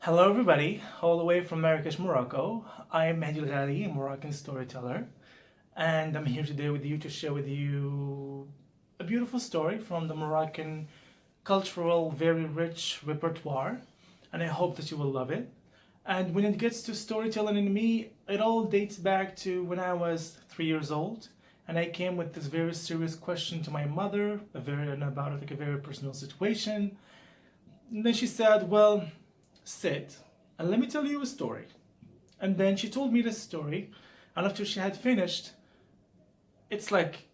Hello everybody, all the way from Marrakesh, Morocco. I am Mehdi El Ghaly, a Moroccan storyteller, and I'm here today with you to share with you a beautiful story from the Moroccan cultural, very rich repertoire, and I hope that you will love it. And when it gets to storytelling in me, it all dates back to when I was 3 years old, and I came with this very serious question to my mother, about like a very personal situation. And then she said, "Well, sit and let me tell you a story." And then she told me this story, and after she had finished, it's like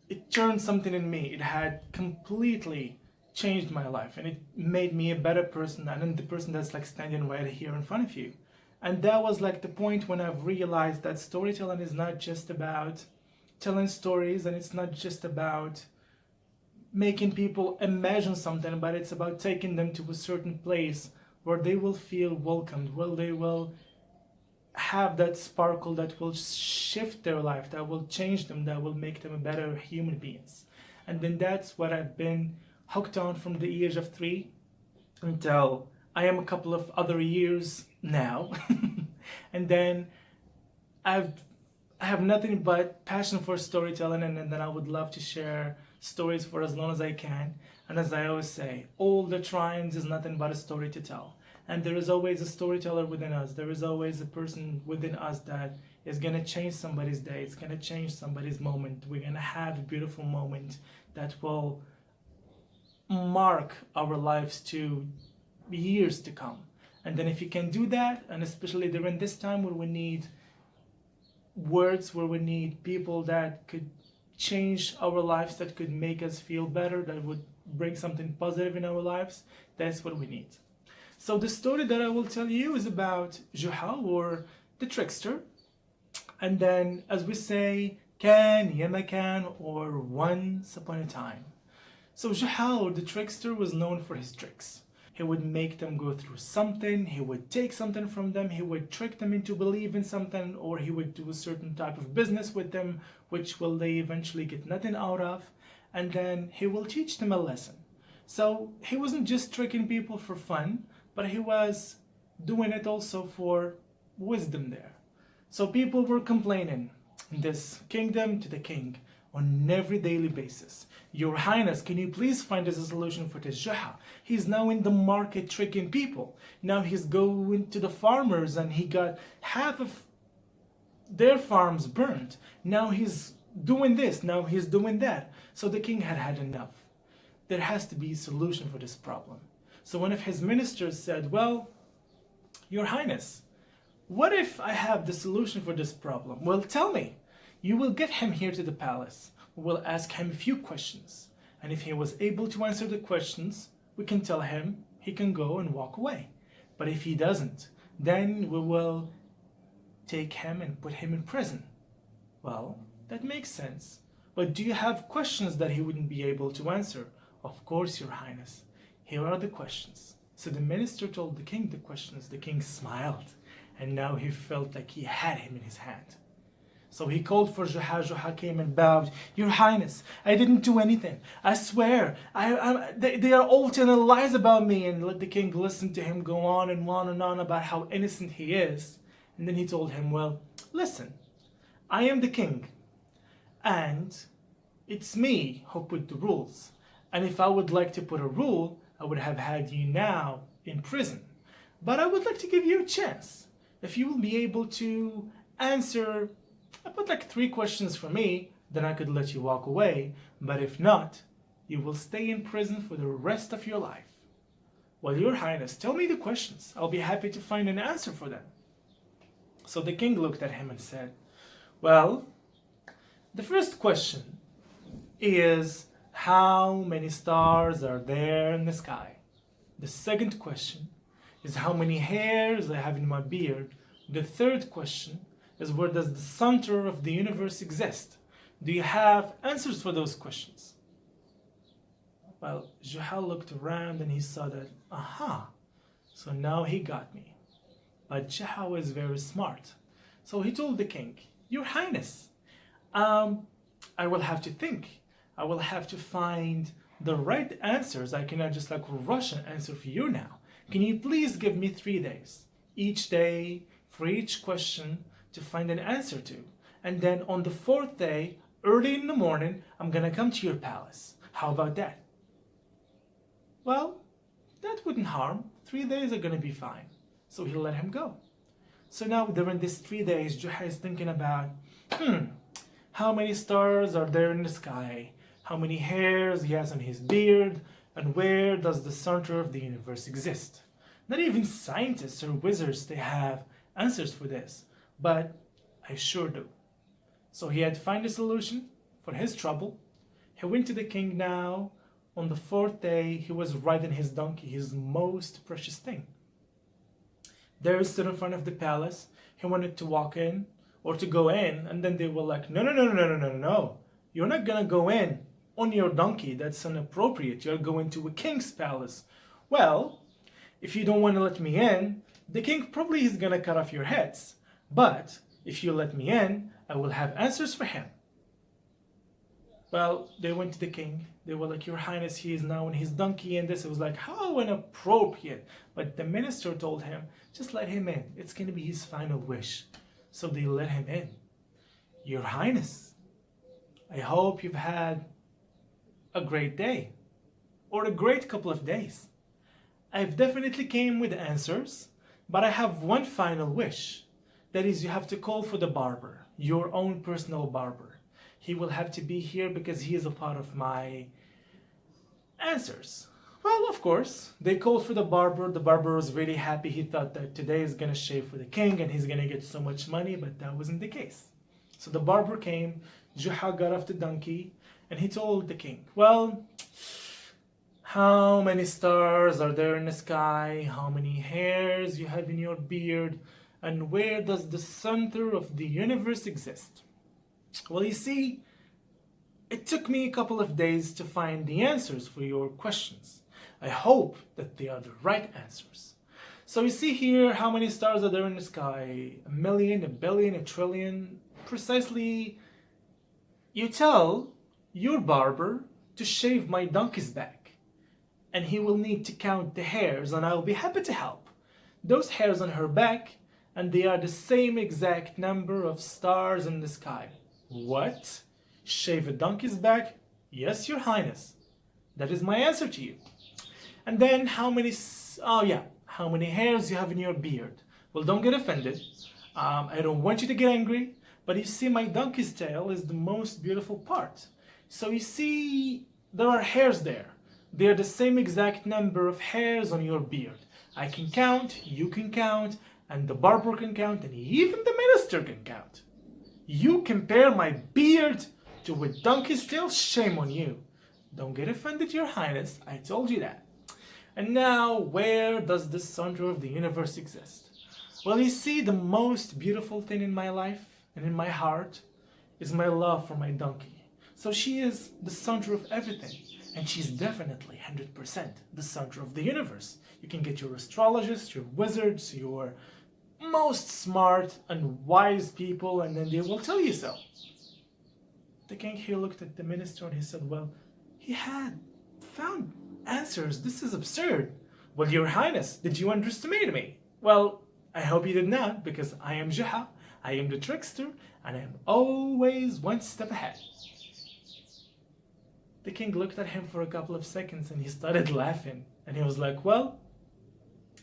it turned something in me. It had completely changed my life, and it made me a better person, and then the person that's like standing right here in front of you. And that was like the point when I've realized that storytelling is not just about telling stories, and it's not just about making people imagine something, but it's about taking them to a certain place where they will feel welcomed, where they will have that sparkle that will shift their life, that will change them, that will make them a better human beings. And then that's what I've been hooked on from the age of 3 until I am a couple of other years now. And then I've I have nothing but passion for storytelling, and then I would love to share stories for as long as I can. And as I always say, all the tryings is nothing but a story to tell. And there is always a storyteller within us. There is always a person within us that is going to change somebody's day. It's going to change somebody's moment. We're going to have a beautiful moment that will mark our lives to years to come. And then if you can do that, and especially during this time where we need words, where we need people that could change our lives, that could make us feel better, that would bring something positive in our lives, that's what we need. So the story that I will tell you is about Juha, or the trickster. And then, as we say, Kan, Yamakan, or once upon a time. So Juha, or the trickster, was known for his tricks. He would make them go through something, he would take something from them, he would trick them into believing something, or he would do a certain type of business with them, which will they eventually get nothing out of, and then he will teach them a lesson. So he wasn't just tricking people for fun, but he was doing it also for wisdom there. So people were complaining in this kingdom to the king on every daily basis. "Your Highness, can you please find us a solution for this Juha? He's now in the market tricking people. Now he's going to the farmers and he got half of their farms burned. Now he's doing this, now he's doing that." So the king had had enough. There has to be a solution for this problem. So one of his ministers said, "Well, Your Highness, what if I have the solution for this problem?" "Well, tell me." "You will get him here to the palace. We will ask him a few questions. And if he was able to answer the questions, we can tell him he can go and walk away. But if he doesn't, then we will take him and put him in prison." "Well, that makes sense. But do you have questions that he wouldn't be able to answer?" "Of course, Your Highness. Here are the questions." So the minister told the king the questions. The king smiled, and now he felt like he had him in his hand. So he called for Juha. Juha came and bowed. "Your Highness, I didn't do anything. I swear. They are all telling lies about me." And let the king listen to him go on and on and on about how innocent he is. And then he told him, "Well, listen, I am the king, and it's me who put the rules. And if I would like to put a rule, I would have had you now in prison. But I would like to give you a chance. If you will be able to answer about like 3 questions for me, then I could let you walk away. But if not, you will stay in prison for the rest of your life." "Well, Your Highness, tell me the questions. I'll be happy to find an answer for them." So the king looked at him and said, "Well, the first question is, how many stars are there in the sky? The second question is, how many hairs I have in my beard? The third question is, where does the center of the universe exist? Do you have answers for those questions?" Well, Juha looked around and he saw that, aha, so now he got me. But Juha was very smart. So he told the king, "Your Highness, I will have to think. I will have to find the right answers. I cannot just like rush an answer for you now. Can you please give me 3 days, each day for each question to find an answer to? And then on the fourth day, early in the morning, I'm gonna come to your palace. How about that? Well, that wouldn't harm. 3 days are gonna be fine. So he let him go. So now during these 3 days, Juha is thinking about, how many stars are there in the sky? How many hairs he has on his beard? And where does the center of the universe exist? Not even scientists or wizards, they have answers for this. But I sure do. So he had to find a solution for his trouble. He went to the king now. On the fourth day, he was riding his donkey, his most precious thing. There he stood in front of the palace. He wanted to walk in or to go in, and then they were like, no, no, no, no, no, no, no, no. You're not gonna go in on your donkey. That's inappropriate. You're going to a king's palace. Well, if you don't want to let me in, the king probably is gonna cut off your heads. But if you let me in, I will have answers for him. Well, they went to the king. They were like, Your Highness, he is now on his donkey and this. It was like, how inappropriate. But the minister told him, just let him in. It's going to be his final wish. So they let him in. Your Highness, I hope you've had a great day or a great couple of days. I've definitely came with answers, but I have one final wish. That is, you have to call for the barber, your own personal barber. He will have to be here because he is a part of my answers. Well, of course, they called for the barber. The barber was really happy. He thought that today is going to shave for the king and he's going to get so much money, but that wasn't the case. So the barber came, Juha got off the donkey, and he told the king, well, how many stars are there in the sky? How many hairs you have in your beard? And where does the center of the universe exist? Well, you see, it took me a couple of days to find the answers for your questions. I hope that they are the right answers. So you see here, how many stars are there in the sky? 1,000,000, 1,billion, 1,trillion. Precisely, you tell your barber to shave my donkey's back. And he will need to count the hairs, and I will be happy to help. Those hairs on her back, and they are the same exact number of stars in the sky. What? Shave a donkey's back? Yes, Your Highness. That is my answer to you. And then how many hairs you have in your beard? Well, don't get offended. I don't want you to get angry, but you see my donkey's tail is the most beautiful part. So you see, there are hairs there. They are the same exact number of hairs on your beard. I can count, you can count, and the barber can count, and even the minister can count. You compare my beard to a donkey's tail? Shame on you. Don't get offended, Your Highness. I told you that. And now, where does the center of the universe exist? Well, you see, the most beautiful thing in my life and in my heart is my love for my donkey. So she is the center of everything. And she's definitely 100% the center of the universe. You can get your astrologists, your wizards, your most smart and wise people, and then they will tell you so. The king here looked at the minister and he said, well, he had found answers. This is absurd. Well, Your Highness, did you underestimate me? Well, I hope you did not, because I am Juha, I am the trickster, and I am always one step ahead. The king looked at him for a couple of seconds and he started laughing. And he was like, well,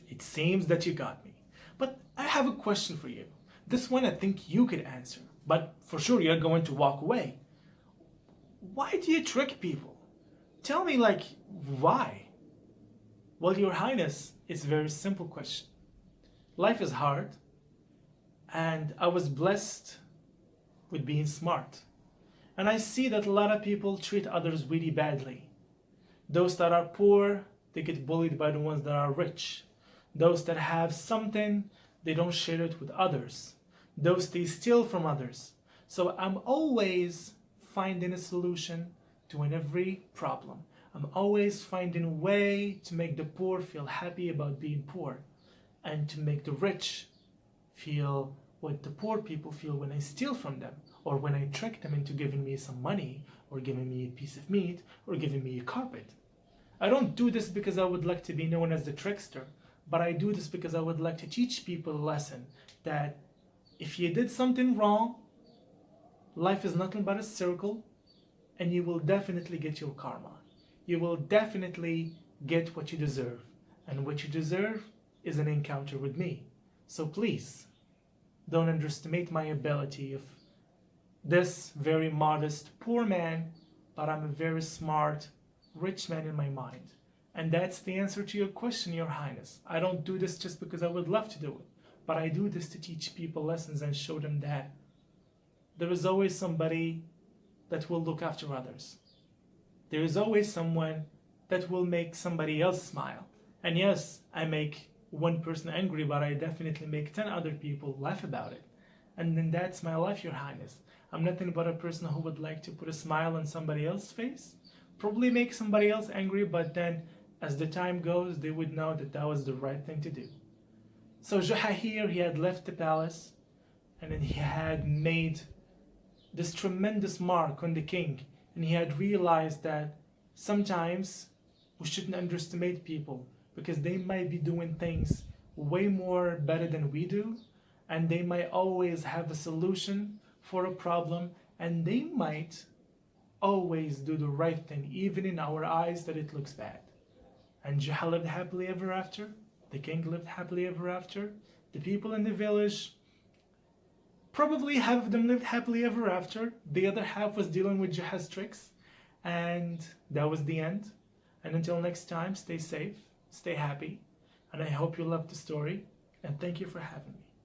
it seems that you got me. But I have a question for you. This one I think you could answer, but for sure you're going to walk away. Why do you trick people? Tell me, like, why? Well, Your Highness, it's a very simple question. Life is hard, and I was blessed with being smart. And I see that a lot of people treat others really badly. Those that are poor, they get bullied by the ones that are rich. Those that have something, they don't share it with others. Those they steal from others. So I'm always finding a solution to every problem. I'm always finding a way to make the poor feel happy about being poor, and to make the rich feel what the poor people feel when I steal from them, or when I trick them into giving me some money, or giving me a piece of meat, or giving me a carpet. I don't do this because I would like to be known as the trickster, but I do this because I would like to teach people a lesson that if you did something wrong, life is nothing but a circle, and you will definitely get your karma. You will definitely get what you deserve. And what you deserve is an encounter with me. So please, don't underestimate my ability of this very modest, poor man, but I'm a very smart, rich man in my mind. And that's the answer to your question, Your Highness. I don't do this just because I would love to do it, but I do this to teach people lessons and show them that there is always somebody that will look after others. There is always someone that will make somebody else smile. And yes, I make one person angry, but I definitely make 10 other people laugh about it. And then that's my life, Your Highness. I'm nothing but a person who would like to put a smile on somebody else's face, probably make somebody else angry, but then as the time goes, they would know that that was the right thing to do. So Juhahir, he had left the palace, and then he had made this tremendous mark on the king, and he had realized that sometimes we shouldn't underestimate people because they might be doing things way more better than we do, and they might always have a solution for a problem, and they might always do the right thing even in our eyes that it looks bad. And Juha lived happily ever after, the king lived happily ever after, the people in the village, probably half of them lived happily ever after, the other half was dealing with Juha's tricks, and that was the end. And until next time, stay safe, stay happy, and I hope you loved the story, and thank you for having me.